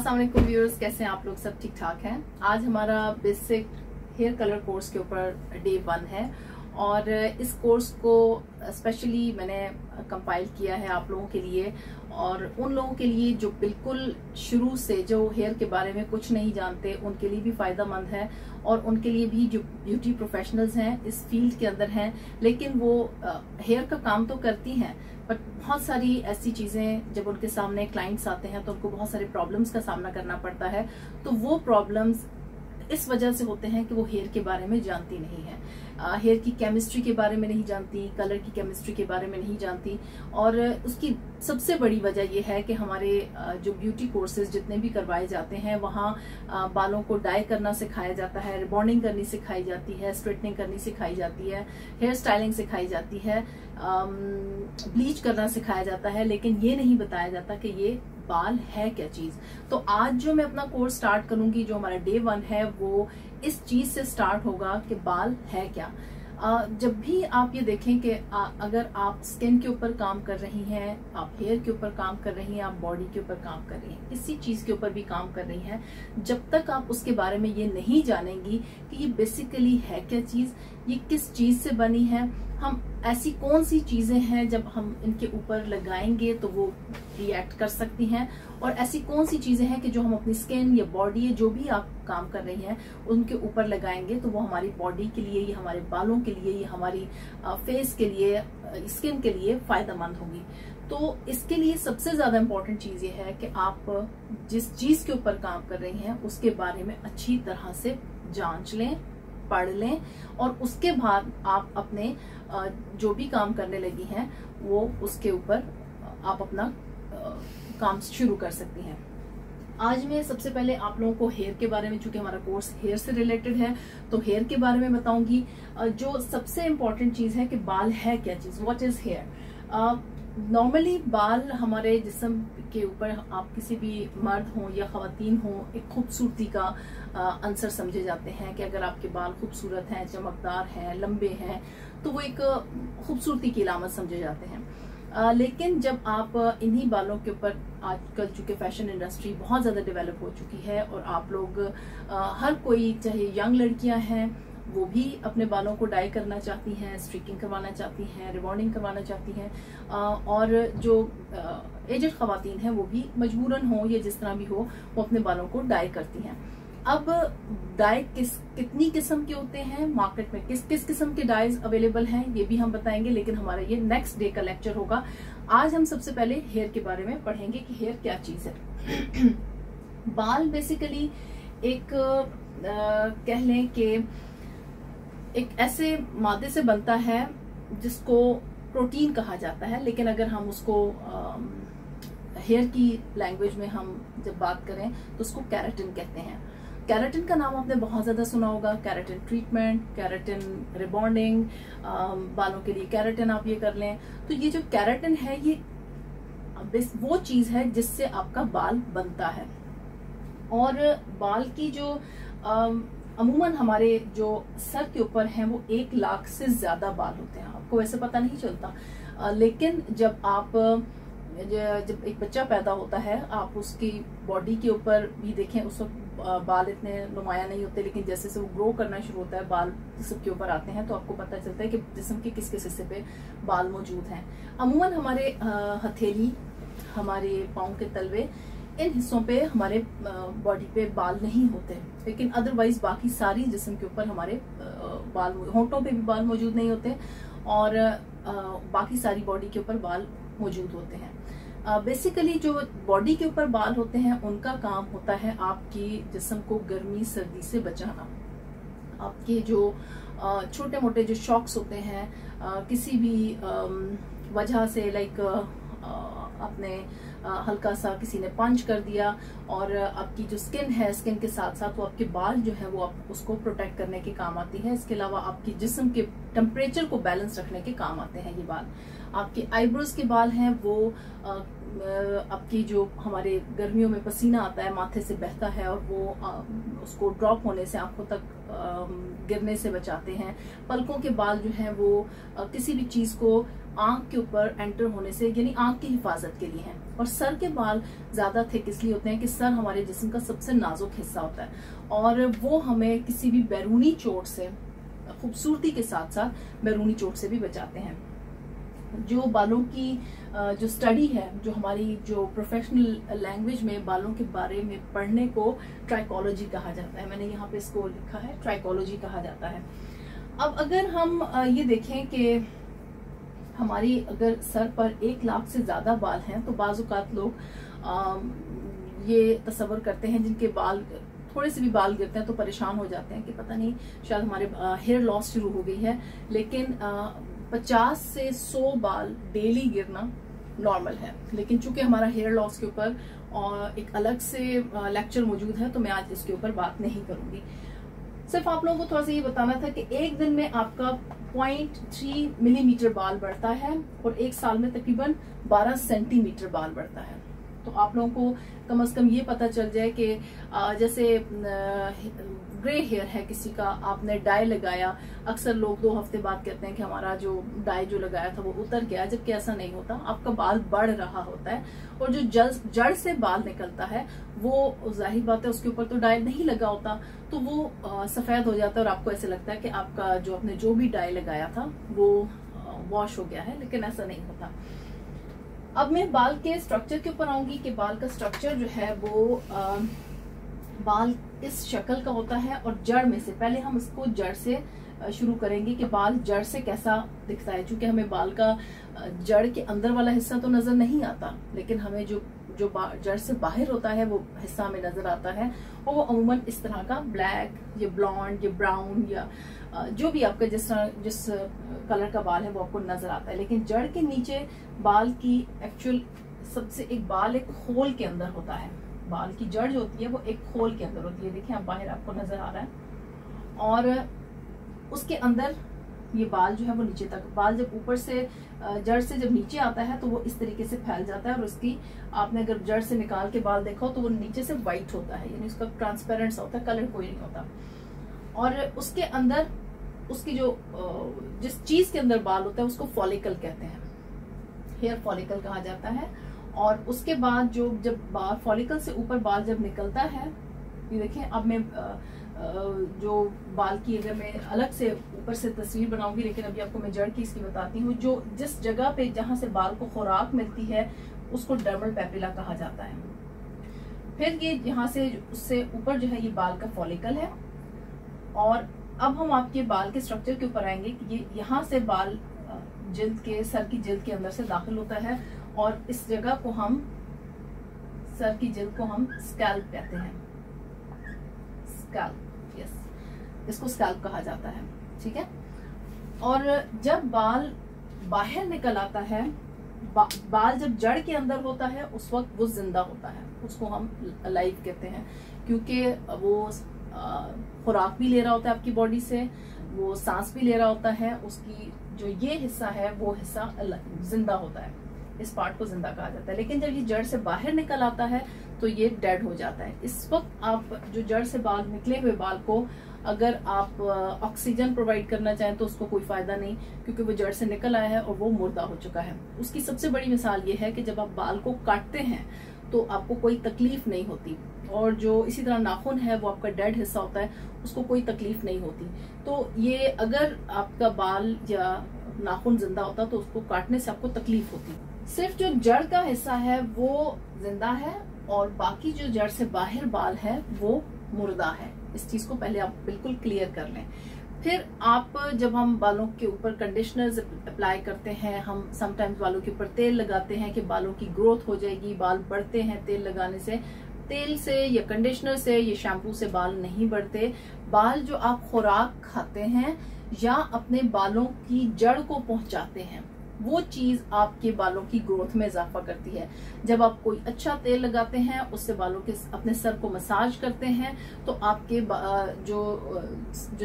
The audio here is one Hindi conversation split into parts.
अस्सलाम वालेकुम व्यूअर्स, कैसे हैं आप लोग? सब ठीक ठाक हैं। आज हमारा बेसिक हेयर कलर कोर्स के ऊपर डे 1 है और इस कोर्स को स्पेशली मैंने कंपाइल किया है आप लोगों के लिए और उन लोगों के लिए जो बिल्कुल शुरू से जो हेयर के बारे में कुछ नहीं जानते, उनके लिए भी फायदेमंद है और उनके लिए भी जो ब्यूटी प्रोफेशनल्स हैं, इस फील्ड के अंदर हैं, लेकिन वो हेयर का काम तो करती हैं, बट बहुत सारी ऐसी चीजें जब उनके सामने क्लाइंट्स आते हैं तो उनको बहुत सारे प्रॉब्लम्स का सामना करना पड़ता है। तो वो प्रॉब्लम्स इस वजह से होते हैं कि वो हेयर के बारे में जानती नहीं है, हेयर की केमिस्ट्री के बारे में नहीं जानती, कलर की केमिस्ट्री के बारे में नहीं जानती। और उसकी सबसे बड़ी वजह यह है कि हमारे जो ब्यूटी कोर्सेज जितने भी करवाए जाते हैं वहाँ बालों को डाई करना सिखाया जाता है, रिबॉन्डिंग करनी सिखाई जाती है, स्ट्रेटनिंग करनी सिखाई जाती है, हेयर स्टाइलिंग सिखाई जाती है, ब्लीच करना सिखाया जाता है, लेकिन ये नहीं बताया जाता कि ये बाल है क्या चीज। तो आज जो मैं अपना कोर्स स्टार्ट करूंगी, जो हमारा डे 1 है, वो इस चीज से स्टार्ट होगा कि बाल है क्या। जब भी आप ये देखें कि अगर आप स्किन के ऊपर काम कर रही हैं, आप हेयर के ऊपर काम कर रही हैं, आप बॉडी के ऊपर काम कर रही हैं, किसी चीज के ऊपर भी काम कर रही हैं, जब तक आप उसके बारे में ये नहीं जानेंगी कि ये बेसिकली है क्या चीज, ये किस चीज से बनी है, हम ऐसी कौन सी चीजें हैं जब हम इनके ऊपर लगाएंगे तो वो रिएक्ट कर सकती हैं, और ऐसी कौन सी चीजें हैं कि जो हम अपनी स्किन या बॉडी, जो भी आप काम कर रही हैं, उनके ऊपर लगाएंगे तो वो हमारी बॉडी के लिए, ये हमारे बालों के लिए, ये हमारी फेस के लिए, स्किन के लिए फायदेमंद होगी। तो इसके लिए सबसे ज्यादा इम्पोर्टेंट चीज ये है कि आप जिस चीज के ऊपर काम कर रही हैं उसके बारे में अच्छी तरह से जांच लें, पढ़ लें, और उसके बाद आप अपने जो भी काम करने लगी हैं वो उसके ऊपर आप अपना काम शुरू कर सकती हैं। आज मैं सबसे पहले आप लोगों को हेयर के बारे में, चूंकि हमारा कोर्स हेयर से रिलेटेड है, तो हेयर के बारे में बताऊंगी। जो सबसे इम्पोर्टेंट चीज है कि बाल है क्या चीज, व्हाट इज हेयर। नॉर्मली बाल हमारे जिस्म के ऊपर, आप किसी भी मर्द हो या खवातीन हो, एक खूबसूरती का आंसर समझे जाते हैं कि अगर आपके बाल खूबसूरत हैं, चमकदार हैं, लंबे हैं, तो वो एक खूबसूरती की अलामत समझे जाते हैं। लेकिन जब आप इन्हीं बालों के ऊपर, आजकल चूंकि फैशन इंडस्ट्री बहुत ज्यादा डेवलप हो चुकी है और आप लोग हर कोई, चाहे यंग लड़कियां हैं, वो भी अपने बालों को डाई करना चाहती हैं, स्ट्रीकिंग करवाना चाहती हैं, रिबॉन्डिंग करवाना चाहती हैं, और जो एजेड खवातीन हैं वो भी मजबूरन हो या जिस तरह भी हो, वो अपने बालों को डाई करती हैं। अब डाई कितनी किस्म के होते हैं, मार्केट में किस किस किस्म के डाइज अवेलेबल हैं, ये भी हम बताएंगे, लेकिन हमारा ये नेक्स्ट डे का लेक्चर होगा। आज हम सबसे पहले हेयर के बारे में पढ़ेंगे कि हेयर क्या चीज है। बाल बेसिकली एक कह लें कि एक ऐसे मादे से बनता है जिसको प्रोटीन कहा जाता है, लेकिन अगर हम उसको हेयर की लैंग्वेज में हम जब बात करें तो उसको केराटिन कहते हैं। केराटिन का नाम आपने बहुत ज्यादा सुना होगा, केराटिन ट्रीटमेंट, केराटिन रिबॉन्डिंग, बालों के लिए केराटिन आप ये कर लें। तो ये जो केराटिन है, ये वो चीज है जिससे आपका बाल बनता है। और बाल की जो अमूमन हमारे जो सर के ऊपर हैं वो 1 लाख से ज्यादा बाल होते हैं, आपको वैसे पता नहीं चलता, लेकिन जब एक बच्चा पैदा होता है, आप उसकी बॉडी के ऊपर भी देखें, उस वक्त बाल इतने नुमाया नहीं होते, लेकिन जैसे से वो ग्रो करना शुरू होता है, बाल जिस्म के ऊपर आते हैं, तो आपको पता चलता है कि जिस्म के किस किस हिस्से पे बाल मौजूद हैं। अमूमन हमारे हथेली, हमारे पाँव के तलवे, इन हिस्सों पे हमारे बॉडी पे बाल नहीं होते, लेकिन अदरवाइज बाकी सारी जिस्म के ऊपर हमारे बाल, होंठों पे भी बाल मौजूद नहीं होते, और बाकी सारी बॉडी के ऊपर बाल मौजूद होते हैं। बेसिकली जो बॉडी के ऊपर बाल होते हैं उनका काम होता है आपकी जिस्म को गर्मी सर्दी से बचाना। आपके जो छोटे मोटे जो शॉक्स होते हैं, किसी भी वजह से, लाइक आपने हल्का सा किसी ने पंच कर दिया और आपकी जो स्किन है, स्किन के साथ साथ वो आपके बाल जो है वो आप उसको प्रोटेक्ट करने के काम आती है। इसके अलावा आपकी जिस्म के टेम्परेचर को बैलेंस रखने के काम आते हैं ये बाल। आपके आईब्रोज के बाल हैं वो आपकी जो हमारे गर्मियों में पसीना आता है, माथे से बहता है और वो उसको ड्रॉप होने से, आंखों तक गिरने से बचाते हैं। पलकों के बाल जो हैं वो किसी भी चीज को आंख के ऊपर एंटर होने से, यानी आंख की हिफाजत के लिए हैं। और सर के बाल ज्यादा थिक इसलिए होते हैं कि सर हमारे जिस्म का सबसे नाजुक हिस्सा होता है और वो हमें किसी भी बैरूनी चोट से, खूबसूरती के साथ साथ बैरूनी चोट से भी बचाते हैं। जो बालों की जो स्टडी है, जो हमारी जो प्रोफेशनल लैंग्वेज में बालों के बारे में पढ़ने को ट्राइकोलॉजी कहा जाता है। मैंने यहाँ पे इसको लिखा है, ट्राइकोलॉजी कहा जाता है। अब अगर हम ये देखें कि हमारी अगर सर पर 1 लाख से ज्यादा बाल हैं तो बाज़-औक़ात लोग ये तसव्वुर करते हैं जिनके बाल थोड़े से भी बाल गिरते हैं तो परेशान हो जाते हैं कि पता नहीं शायद हमारे हेयर लॉस शुरू हो गई है। लेकिन 50 से 100 बाल डेली गिरना नॉर्मल है। लेकिन चूंकि हमारा हेयर लॉस के ऊपर एक अलग से लेक्चर मौजूद है तो मैं आज इसके ऊपर बात नहीं करूंगी। सिर्फ आप लोगों को थोड़ा सा ये बताना था कि एक दिन में आपका 0.3 मिलीमीटर बाल बढ़ता है और 1 साल में तकरीबन 12 सेंटीमीटर बाल बढ़ता है। तो आप लोगों को कम से कम ये पता चल जाए कि जैसे ग्रे हेयर है किसी का, आपने डाई लगाया, अक्सर लोग 2 हफ्ते बाद कहते हैं कि हमारा जो डाई जो लगाया था वो उतर गया, जबकि ऐसा नहीं होता। आपका बाल बढ़ रहा होता है और जो जड़ से बाल निकलता है वो जाहिर बात है उसके ऊपर तो डाई नहीं लगा होता, तो वो सफेद हो जाता है और आपको ऐसे लगता है कि आपका जो आपने जो भी डाई लगाया था वो वॉश हो गया है, लेकिन ऐसा नहीं होता। अब मैं बाल के स्ट्रक्चर के ऊपर आऊंगी कि बाल का स्ट्रक्चर जो है वो बाल इस शक्ल का होता है और जड़ में से, पहले हम इसको जड़ से शुरू करेंगे कि बाल जड़ से कैसा दिखता है। क्योंकि हमें बाल का जड़ के अंदर वाला हिस्सा तो नजर नहीं आता, लेकिन हमें जो जड़ से बाहर होता है वो हिस्सा हमें नजर आता है और वो अमूमन इस तरह का ब्लैक या ब्लॉन्ड या ब्राउन या जो भी आपका जिस कलर का बाल है वो आपको नजर आता है। लेकिन जड़ के नीचे बाल की एक्चुअल सबसे एक बाल एक खोल के अंदर होता है। बाल की जड़ जो होती है वो एक खोल के अंदर होती है। देखिए आप बाहर आपको नजर आ रहा है और उसके अंदर ये बाल जो है वो नीचे तक, बाल जब ऊपर से जड़ से जब नीचे आता है तो वो इस तरीके से फैल जाता है और उसकी आपने अगर जड़ से निकाल के बाल देखा हो तो वो नीचे से व्हाइट होता है, यानी उसका ट्रांसपेरेंट सा होता है, कलर कोई नहीं होता। और उसके अंदर उसकी जो जिस चीज के अंदर बाल होता है उसको फॉलिकल कहते हैं, हेयर फॉलिकल कहा जाता है। और उसके बाद जब बाल फॉलिकल से ऊपर बाल जब निकलता है, ये देखें अब मैं जो बाल की अगर मैं अलग से ऊपर से तस्वीर बनाऊंगी, लेकिन अभी आपको मैं जड़ की इसकी बताती हूँ। जो जिस जगह पे जहां से बाल को खुराक मिलती है उसको डर्मल पेपिला कहा जाता है। फिर ये यहाँ से उससे ऊपर जो है ये बाल का फॉलिकल है। और अब हम आपके बाल के स्ट्रक्चर के ऊपर आएंगे कि ये यहाँ से बाल जिल्द के, सर की जिल्द के अंदर से दाखिल होता है और इस जगह को हम, सर की जिल्द को हम स्कैल्प कहते हैं। स्कैल्प, यस, इसको स्कैल्प कहा जाता है, ठीक है। और जब बाल बाहर निकल आता है, बाल जब जड़ के अंदर होता है उस वक्त वो जिंदा होता है, उसको हम लाइव कहते हैं, क्योंकि वो खुराक भी ले रहा होता है आपकी बॉडी से, वो सांस भी ले रहा होता है, उसकी जो ये हिस्सा है वो हिस्सा जिंदा होता है, इस पार्ट को जिंदा कहा जाता है। लेकिन जब ये जड़ से बाहर निकल आता है तो ये डेड हो जाता है। इस वक्त आप जो जड़ से बाल निकले हुए बाल को अगर आप ऑक्सीजन प्रोवाइड करना चाहें तो उसको कोई फायदा नहीं, क्योंकि वो जड़ से निकल आया है और वो मुर्दा हो चुका है। उसकी सबसे बड़ी मिसाल ये है कि जब आप बाल को काटते हैं तो आपको कोई तकलीफ नहीं होती, और जो इसी तरह नाखून है वो आपका डेड हिस्सा होता है, उसको कोई तकलीफ नहीं होती। तो ये अगर आपका बाल या नाखून जिंदा होता तो उसको काटने से आपको तकलीफ होती। सिर्फ जो जड़ का हिस्सा है वो जिंदा है और बाकी जो जड़ से बाहर बाल है वो मुर्दा है। इस चीज को पहले आप बिल्कुल क्लियर कर लें। फिर आप जब हम बालों के ऊपर कंडीशनर्स अप्लाई करते हैं, हम समटाइम्स बालों के ऊपर तेल लगाते हैं कि बालों की ग्रोथ हो जाएगी, बाल बढ़ते हैं तेल लगाने से। तेल से या कंडीशनर से या शैम्पू से बाल नहीं बढ़ते। बाल जो आप खुराक खाते हैं या अपने बालों की जड़ को पहुंचाते हैं वो चीज आपके बालों की ग्रोथ में इजाफा करती है। जब आप कोई अच्छा तेल लगाते हैं, उससे बालों के अपने सर को मसाज करते हैं तो आपके जो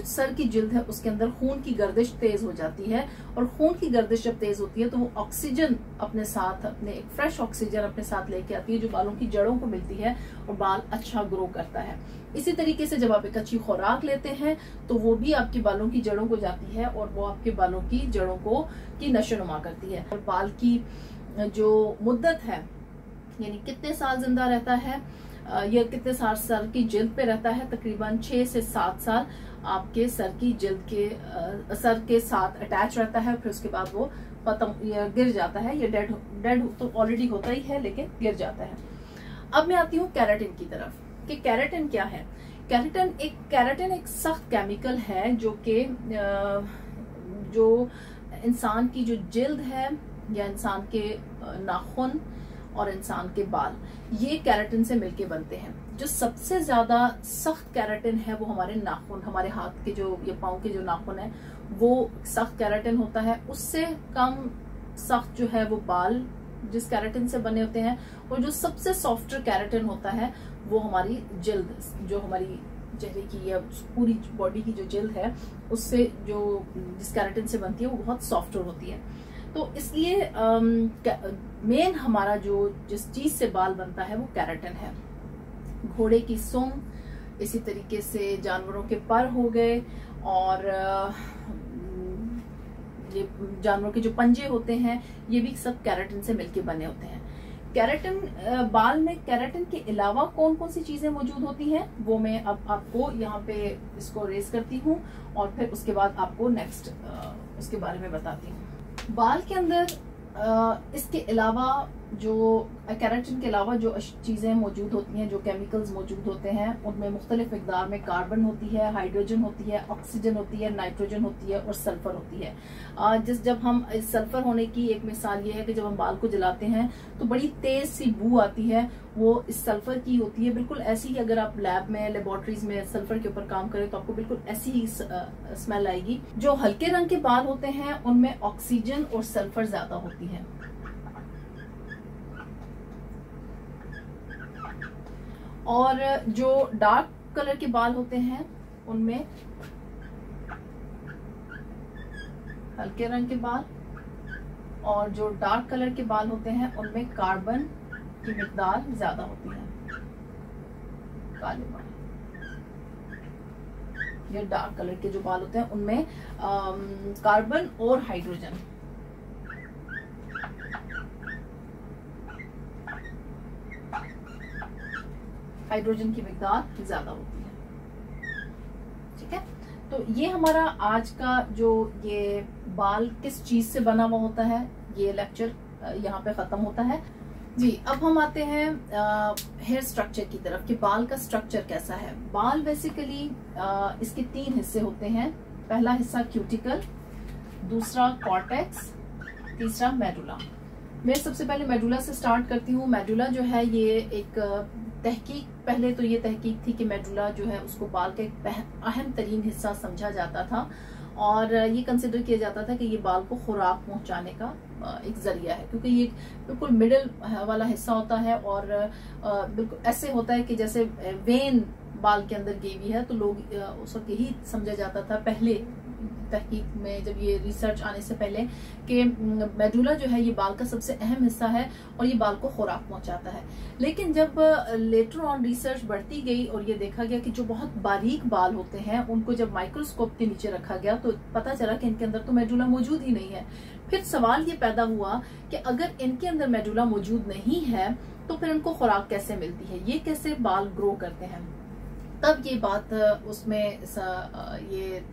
सर की जिल्द है उसके अंदर खून की गर्दिश तेज हो जाती है, और खून की गर्दिश जब तेज होती है तो वो ऑक्सीजन अपने साथ, अपने एक फ्रेश ऑक्सीजन अपने साथ लेके आती है जो बालों की जड़ों को मिलती है और बाल अच्छा ग्रो करता है। इसी तरीके से जब आप एक अच्छी खुराक लेते हैं तो वो भी आपके बालों की जड़ों को जाती है और वो आपके बालों की जड़ों को की नशोनुमा करती है। और बाल की जो मुद्दत है, यानी कितने साल जिंदा रहता है, यह कितने साल सर की जिल्द पे रहता है, तकरीबन 6 से 7 साल आपके सर की जिल्द के सर के साथ अटैच रहता है। फिर उसके बाद वो खत्म, गिर जाता है। ये डेड तो ऑलरेडी होता ही है, लेकिन गिर जाता है। अब मैं आती हूँ केराटिन की तरफ कि केराटिन क्या है। केराटिन एक सख्त केमिकल है जो कि जो इंसान की जो जिल्द है या इंसान के नाखून और इंसान के बाल, ये केराटिन से मिलके बनते हैं। जो सबसे ज्यादा सख्त केराटिन है वो हमारे नाखून, हमारे हाथ के जो ये पाँव के जो नाखून है वो सख्त केराटिन होता है। उससे कम सख्त जो है वो बाल जिस केराटिन से बने होते हैं। और जो सबसे सॉफ्टर केराटिन होता है वो हमारी जिल्द, जो हमारी चेहरे की या पूरी बॉडी की जो जिल्द है उससे जो जिस केराटिन से बनती है वो बहुत सॉफ्टर होती है। तो इसलिए मेन हमारा जो जिस चीज से बाल बनता है वो केराटिन है। घोड़े की सूंड, इसी तरीके से जानवरों के पर हो गए, और ये जानवरों के जो पंजे होते हैं ये भी सब केराटिन से मिलके बने होते हैं। केराटिन बाल में केराटिन के अलावा कौन कौन सी चीजें मौजूद होती हैं वो मैं अब आपको यहाँ पे इसको रेस करती हूँ और फिर उसके बाद आपको नेक्स्ट उसके बारे में बताती हूँ। बाल के अंदर इसके अलावा जो केराटिन के अलावा जो चीजें मौजूद होती हैं, जो केमिकल्स मौजूद होते हैं, उनमें मुख्तलिफ मिकदार में कार्बन होती है, हाइड्रोजन होती है, ऑक्सीजन होती है, नाइट्रोजन होती है और सल्फर होती है। जब हम इस सल्फर होने की एक मिसाल ये है कि जब हम बाल को जलाते हैं तो बड़ी तेज सी बू आती है, वो इस सल्फर की होती है। बिल्कुल ऐसी ही अगर आप लैब में, लेबोरेटरीज में सल्फर के ऊपर काम करें तो आपको बिल्कुल ऐसी ही स्मेल आएगी। जो हल्के रंग के बाल होते हैं उनमें ऑक्सीजन और सल्फर ज्यादा होती है। और जो डार्क कलर के बाल होते हैं उनमें हल्के रंग के बाल, और जो डार्क कलर के बाल होते हैं उनमें कार्बन की मिकदार ज्यादा होती है। काले बाल, ये डार्क कलर के जो बाल होते हैं उनमें कार्बन और हाइड्रोजन, हाइड्रोजन की मिकदार ज्यादा होती है। ठीक है, तो ये हमारा आज का जो ये बाल किस चीज से बना हुआ होता है, ये लेक्चर यहाँ पे खत्म होता है जी। अब हम आते हैं हेयर स्ट्रक्चर की तरफ कि बाल का स्ट्रक्चर कैसा है। बाल बेसिकली इसके 3 हिस्से होते हैं। पहला हिस्सा क्यूटिकल, दूसरा कॉर्टेक्स, तीसरा मेडुला। मैं सबसे पहले मेडुला से स्टार्ट करती हूँ। मेडुला जो है ये एक तहकीक, पहले तो ये तहकीक थी कि मेडुला जो है उसको बाल का एक अहम तरीन हिस्सा समझा जाता था और ये कंसिडर किया जाता था कि ये बाल को खुराक पहुंचाने का एक जरिया है, क्योंकि ये बिल्कुल मिडिल वाला हिस्सा होता है और बिल्कुल ऐसे होता है कि जैसे वेन बाल के अंदर गई हुई है। तो लोग उस वक्त यही समझा जाता था पहले तहकीक में, जब ये रिसर्च आने से पहले, कि मेडुला जो है ये बाल का सबसे अहम हिस्सा है और ये बाल को खुराक पहुंचाता है। लेकिन जब लेटर ऑन रिसर्च बढ़ती गई और ये देखा गया कि जो बहुत बारीक बाल होते हैं उनको जब माइक्रोस्कोप के नीचे रखा गया तो पता चला कि इनके अंदर तो मेडुला मौजूद ही नहीं है। फिर सवाल ये पैदा हुआ कि अगर इनके अंदर मेडुला मौजूद नहीं है तो फिर इनको खुराक कैसे मिलती है, ये कैसे बाल ग्रो करते हैं। तब ये बात उसमें ये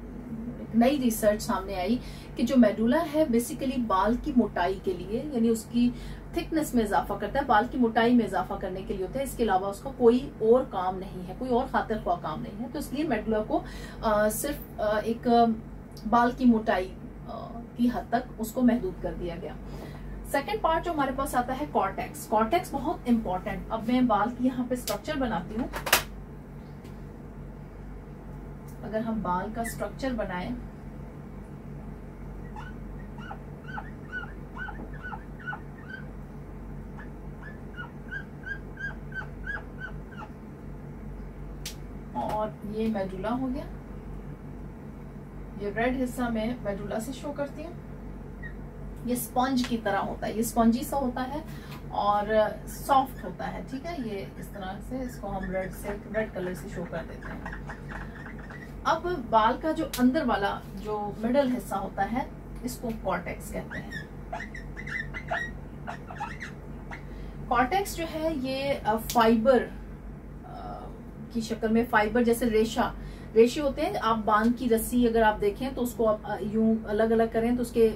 नई रिसर्च सामने आई कि जो मेडुला है बेसिकली बाल की मोटाई के लिए, यानी उसकी थिकनेस में इजाफा करता है, बाल की मोटाई में इजाफा करने के लिए होता है। इसके अलावा उसका कोई और काम नहीं है, कोई और खातिर ख्वाह काम नहीं है। तो इसलिए मेडुला को सिर्फ एक बाल की मोटाई की हद तक उसको महदूद कर दिया गया। सेकेंड पार्ट जो हमारे पास आता है कॉर्टेक्स। कॉर्टेक्स बहुत इंपॉर्टेंट। अब मैं बाल की यहाँ पे स्ट्रक्चर बनाती हूँ। अगर हम बाल का स्ट्रक्चर बनाएं और ये मेडुला हो गया, ये रेड हिस्सा में मेडुला से शो करती है। ये स्पंज की तरह होता है, ये स्पंजी सा होता है और सॉफ्ट होता है। ठीक है, ये इस तरह से इसको हम रेड कलर से शो कर देते हैं। अब बाल का जो अंदर वाला जो मिडल हिस्सा होता है इसको कॉर्टेक्स कहते हैं। कॉर्टेक्स जो है ये फाइबर की शक्ल में, फाइबर जैसे रेशे होते हैं। आप बांध की रस्सी अगर आप देखें तो उसको आप यूं अलग अलग करें तो उसके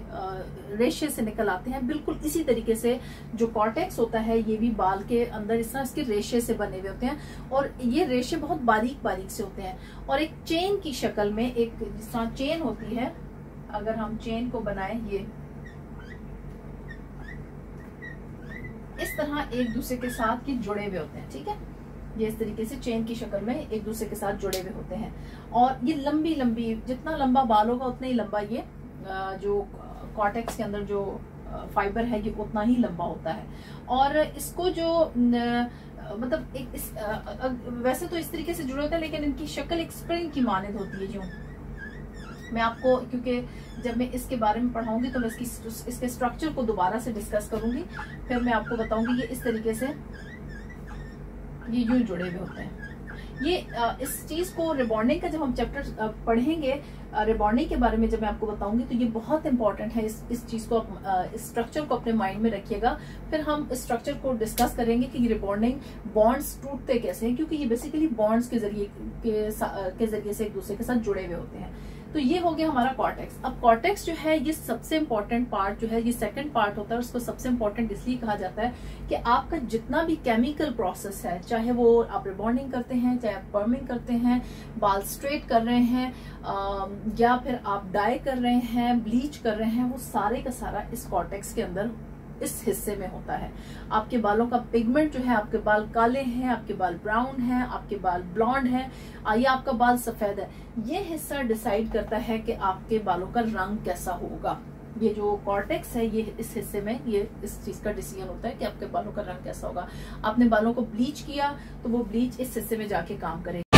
रेशे से निकल आते हैं। बिल्कुल इसी तरीके से जो कॉर्टेक्स होता है ये भी बाल के अंदर इस तरह इसके रेशे से बने हुए होते हैं और ये रेशे बहुत बारीक बारीक से होते हैं और एक चेन की शक्ल में, एक जिस तरह चेन होती है, अगर हम चेन को बनाएं ये इस तरह एक दूसरे के साथ ये जुड़े हुए होते हैं। ठीक है, ये इस तरीके से चेन की शक्ल में एक दूसरे के साथ जुड़े हुए होते हैं और ये लंबी लंबी, जितना लंबा बाल होगा उतना ही लंबा ये जो कॉर्टेक्स के अंदर जो फाइबर है ये उतना ही लंबा होता है। और इसको जो मतलब एक वैसे तो इस तरीके से जुड़े होते हैं लेकिन इनकी शक्ल एक स्प्रिंग की मानद होती है। जो मैं आपको, क्योंकि जब मैं इसके बारे में पढ़ाऊंगी तो मैं इसके स्ट्रक्चर को दोबारा से डिस्कस करूंगी, फिर मैं आपको बताऊंगी। ये इस तरीके से ये यूं जुड़े हुए होते हैं। ये इस चीज को रिबॉन्डिंग का जब हम चैप्टर पढ़ेंगे, रिबॉन्डिंग के बारे में जब मैं आपको बताऊंगी तो ये बहुत इंपॉर्टेंट है। इस चीज को इस स्ट्रक्चर को अपने माइंड में रखिएगा। फिर हम इस स्ट्रक्चर को डिस्कस करेंगे कि रिबॉन्डिंग बॉन्ड्स टूटते कैसे हैं, क्योंकि ये बेसिकली बॉन्ड्स के जरिए से एक दूसरे के साथ जुड़े हुए होते हैं। तो ये हो गया हमारा कॉर्टेक्स। अब कॉर्टेक्स जो है ये सबसे इंपॉर्टेंट पार्ट जो है, ये सेकंड पार्ट होता है। उसको सबसे इंपॉर्टेंट इसलिए कहा जाता है कि आपका जितना भी केमिकल प्रोसेस है, चाहे वो आप रिबॉन्डिंग करते हैं, चाहे आप पर्मिंग करते हैं, बाल स्ट्रेट कर रहे हैं या फिर आप डाई कर रहे हैं, ब्लीच कर रहे हैं, वो सारे का सारा इस कॉर्टेक्स के अंदर इस हिस्से में होता है। आपके बालों का पिगमेंट जो है, आपके बाल काले हैं, आपके बाल ब्राउन हैं, आपके बाल ब्लॉन्ड हैं या आपका बाल सफेद है, ये हिस्सा डिसाइड करता है कि आपके बालों का रंग कैसा होगा। ये जो कॉर्टेक्स है ये इस हिस्से में ये इस चीज का डिसीजन होता है कि आपके बालों का रंग कैसा होगा। आपने बालों को ब्लीच किया तो वो ब्लीच इस हिस्से में जाके काम करेगा।